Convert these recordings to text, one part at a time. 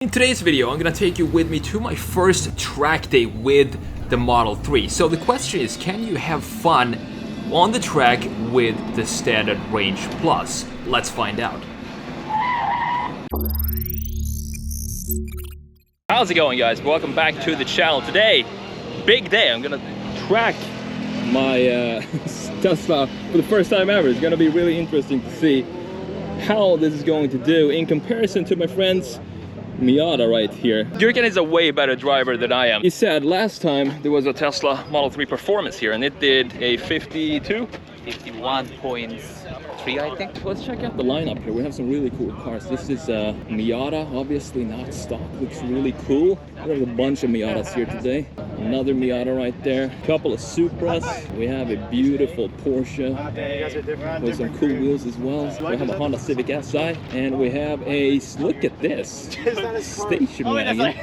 In today's video, I'm gonna take you with me to my first track day with the Model 3. So the question is, can you have fun on the track with the Standard Range Plus? Let's find out. How's it going, guys? Welcome back to the channel. Today, big day. I'm gonna track my Tesla for the first time ever. It's gonna be really interesting to see how this is going to do in comparison to my friends Miata right here. Jürgen is a way better driver than I am. He said last time there was a Tesla Model 3 Performance here and it did a 52? 51.3, I think. Let's check out the lineup here. We have some really cool cars. This is a Miata, obviously not stock. Looks really cool. We have a bunch of Miatas here today. Another Miata right there. A couple of Supras. We have a beautiful Porsche with some cool wheels as well. We have a Honda Civic Si, and we have a, look at this, station wagon.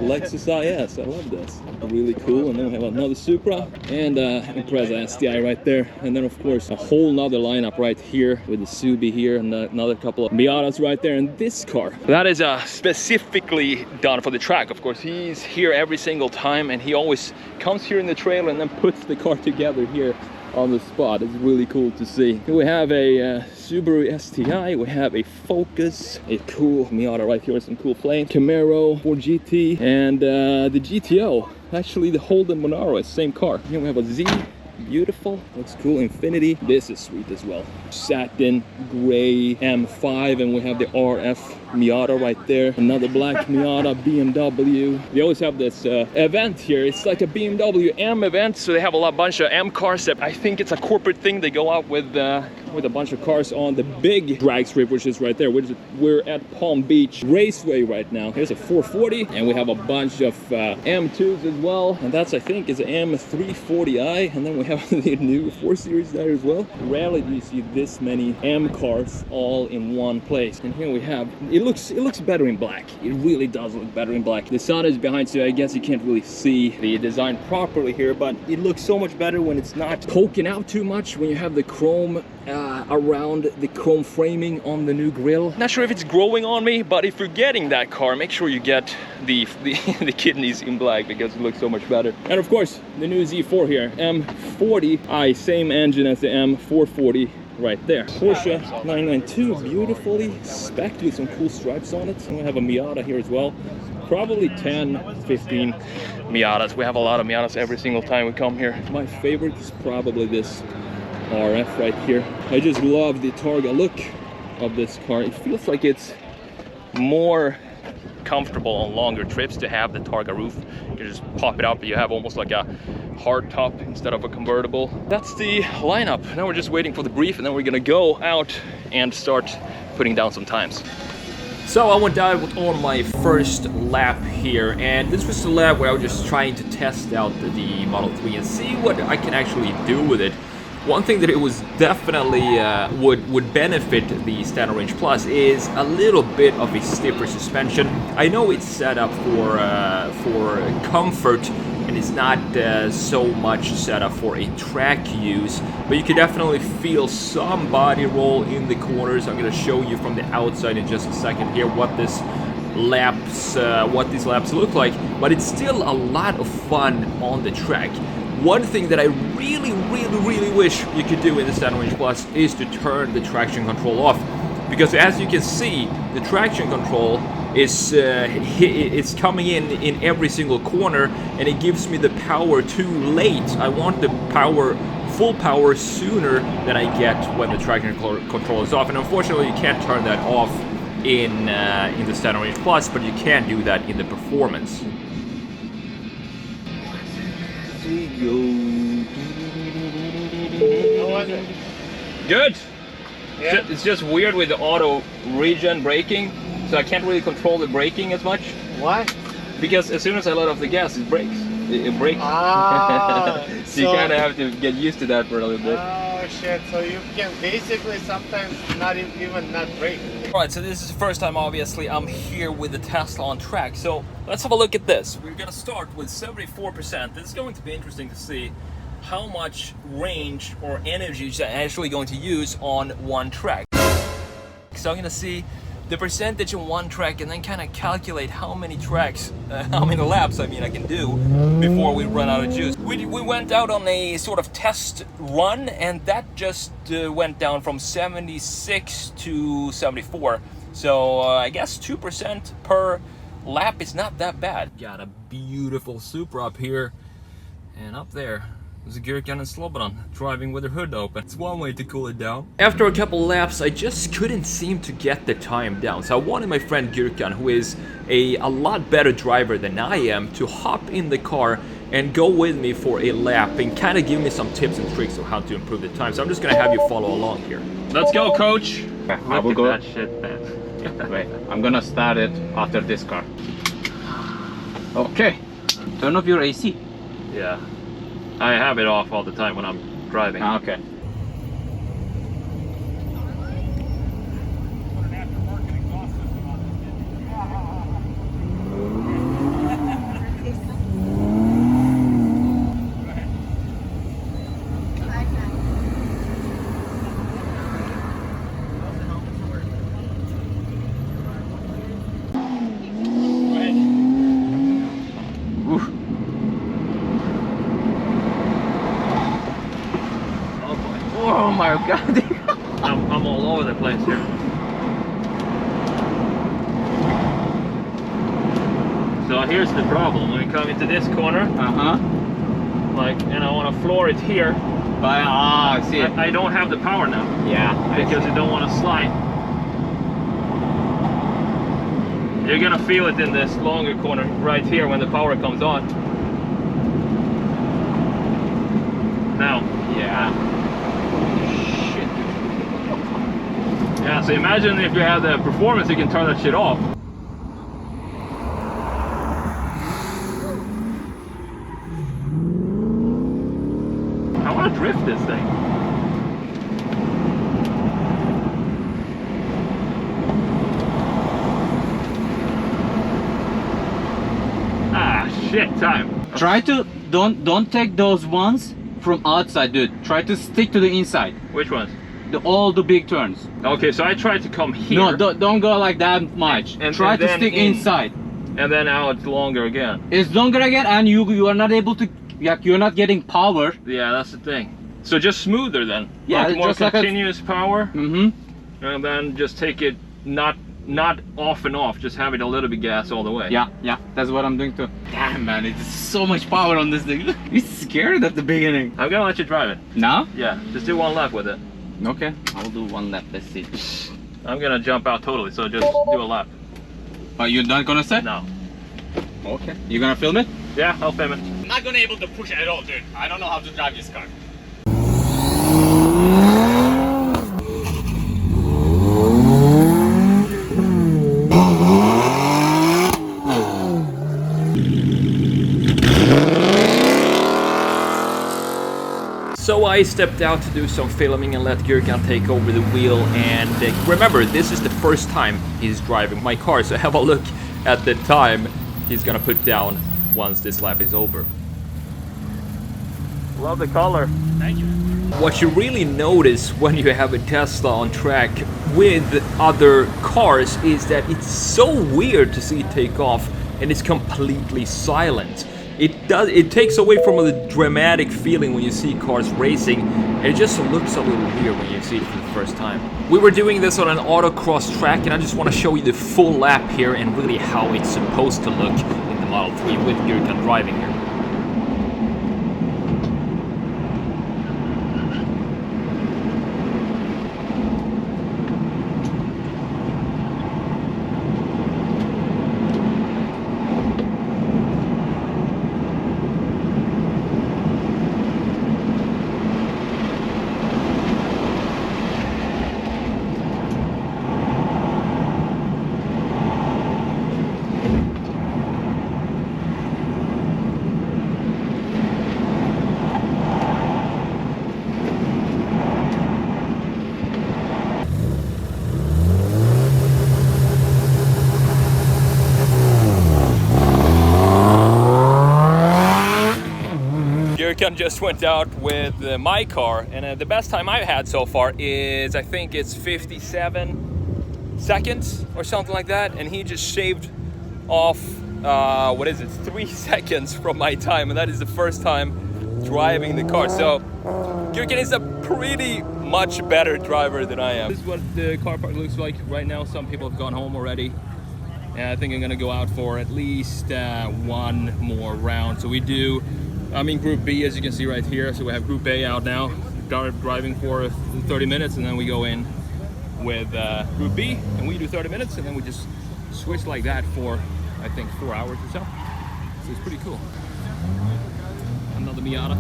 Lexus IS. I love this. Really cool. And then we have another Supra and Impreza STI right there. And then of course a whole nother lineup right here with the Subi here and another couple of Miatas right there. And this car, that is specifically done for the track. Of course, he's here every single time and he always comes here in the trailer and then puts the car together here on the spot. It's really cool to see. We have a Subaru STI, we have a Focus, a cool Miata right here with some cool flames, Camaro 4GT, and the GTO. Actually, the Holden Monaro is the same car. Here we have a Z. Beautiful, looks cool. Infinity, this is sweet as well. Satin gray M5, and we have the RF Miata right there. Another black Miata BMW. They always have this event here. It's like a BMW M event, so they have a bunch of M cars that I think it's a corporate thing. They go out with a bunch of cars on the big drag strip, which is right there. We're at Palm Beach Raceway right now. Here's a 440, and we have a bunch of M2s as well, and that's, I think, is an M340i, and then we have the new 4 Series there as well. Rarely do you see this many M cars all in one place. And here we have, it looks better in black. It really does look better in black. The sun is behind, so I guess you can't really see the design properly here, but it looks so much better when it's not poking out too much, when you have the chrome around the chrome framing on the new grille. Not sure if it's growing on me, but if you're getting that car, make sure you get the kidneys in black because it looks so much better. And of course, the new Z4 here, M40i, same engine as the M440 right there. Porsche 992, beautifully spec'd with some cool stripes on it. And we have a Miata here as well. Probably 10, 15 Miatas. We have a lot of Miatas every single time we come here. My favorite is probably this RF right here. I just love the Targa look of this car. It feels like it's more comfortable on longer trips to have the Targa roof. You can just pop it up and you have almost like a hard top instead of a convertible. That's the lineup. Now we're just waiting for the brief and then we're gonna go out and start putting down some times. So I went out on my first lap here, and this was the lap where I was just trying to test out the Model 3 and see what I can actually do with it. One thing that it was definitely would benefit the Standard Range Plus is a little bit of a stiffer suspension. I know it's set up for comfort and it's not so much set up for a track use, but you can definitely feel some body roll in the corners. I'm going to show you from the outside in just a second here what these laps look like, but it's still a lot of fun on the track. One thing that I really wish you could do in the Standard Range Plus is to turn the traction control off, because as you can see, the traction control is it's coming in every single corner, and it gives me the power too late. I want the full power sooner than I get when the traction control is off, and unfortunately you can't turn that off in the Standard Range Plus, but you can do that in the Performance. Good. Yeah. It's just weird with the auto regen braking, so I can't really control the braking as much. Why? Because as soon as I let off the gas, it brakes. It brakes. Ah, so you kind of have to get used to that for a little bit. Oh shit! So you can basically sometimes not brake. Alright, so this is the first time, obviously, I'm here with the Tesla on track. So let's have a look at this. We're gonna start with 74%. This is going to be interesting to see how much range or energy you're actually going to use on one track. So I'm gonna see the percentage in one track and then kind of calculate how many tracks, how many laps I can do before we run out of juice. We went out on a sort of test run, and that just went down from 76 to 74. So I guess 2% per lap is not that bad. Got a beautiful Supra up here, and up there there's a Gürkan and Slobodan driving with their hood open. It's one way to cool it down. After a couple laps, I just couldn't seem to get the time down. So I wanted my friend Gürkan, who is a lot better driver than I am, to hop in the car and go with me for a lap and kind of give me some tips and tricks of how to improve the time. So I'm just gonna have you follow along here. Let's go, coach. I will go. That shit, man. Wait, I'm gonna start it after this car. Okay, turn off your AC. Yeah. I have it off all the time when I'm driving. Okay. Oh my god. I'm all over the place here. So here's the problem. When we come into this corner, and I want to floor it here, But I see. I don't have the power now. Yeah. Because you don't want to slide. You're gonna feel it in this longer corner right here when the power comes on. Now. Yeah. Yeah, so imagine if you have the performance, you can turn that shit off. I want to drift this thing. Ah, shit, time. Try to don't take those ones from outside, dude. Try to stick to the inside. Which ones? All the big turns. Okay, so I tried to come here. No, don't go like that much. Try to stick inside. And then now it's longer again. It's longer again, and you are not able to. You're not getting power. Yeah, that's the thing. So just smoother then. Yeah, like more just like continuous power. Mm-hmm. And then just take it not off and off. Just have it a little bit gas all the way. Yeah, that's what I'm doing too. Damn, man, it's so much power on this thing. It's scared at the beginning. I'm gonna let you drive it. Now? Yeah, just do one lap with it. Okay, I'll do one lap. Let's see. I'm gonna jump out totally, so just do a lap. Oh, you're not gonna say? No. Okay. You gonna film it? Yeah, I'll film it. I'm not gonna able to push it at all, dude. I don't know how to drive this car. So I stepped out to do some filming and let Gürkan take over the wheel, and remember, this is the first time he's driving my car, so have a look at the time he's gonna put down once this lap is over. Love the color. Thank you. What you really notice when you have a Tesla on track with other cars is that it's so weird to see it take off and it's completely silent. It takes away from the dramatic feeling when you see cars racing, and it just looks a little weird when you see it for the first time. We were doing this on an autocross track, and I just want to show you the full lap here and really how it's supposed to look in the Model 3 with Gürkan driving here. Gürkan just went out with my car, and the best time I've had so far is, I think it's 57 seconds or something like that, and he just shaved off, 3 seconds from my time, and that is the first time driving the car. So Jürgen is a pretty much better driver than I am. This is what the car park looks like right now. Some people have gone home already, and I think I'm gonna go out for at least one more round. So I'm in Group B, as you can see right here. So we have Group A out now, driving for 30 minutes, and then we go in with Group B, and we do 30 minutes, and then we just switch like that for, I think, 4 hours or so. So it's pretty cool. Another Miata.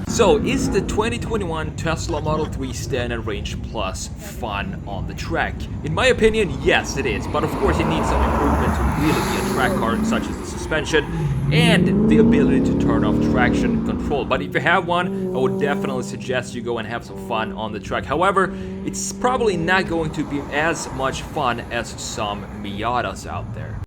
So, is the 2021 Tesla Model 3 Standard Range Plus fun on the track? In my opinion, yes it is, but of course it needs some improvement to really be a track car, such as the suspension and the ability to turn off traction control. But if you have one, I would definitely suggest you go and have some fun on the track. However, it's probably not going to be as much fun as some Miatas out there.